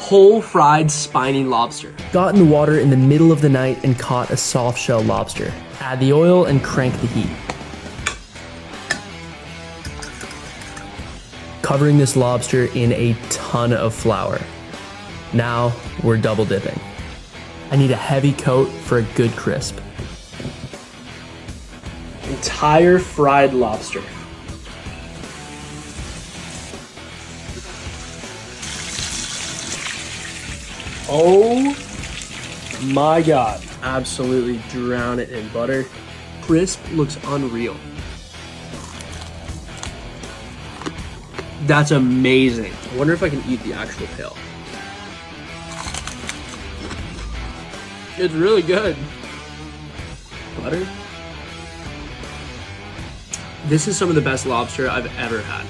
Whole fried spiny lobster. Got in the water in the middle of the night and caught a soft shell lobster. Add the oil and crank the heat. Covering this lobster in a ton of flour. Now we're double dipping. I need a heavy coat for a good crisp. Entire fried lobster. Oh my God. Absolutely drown it in butter. Crisp looks unreal. That's amazing. I wonder if I can eat the actual tail. It's really good. Butter. This is some of the best lobster I've ever had.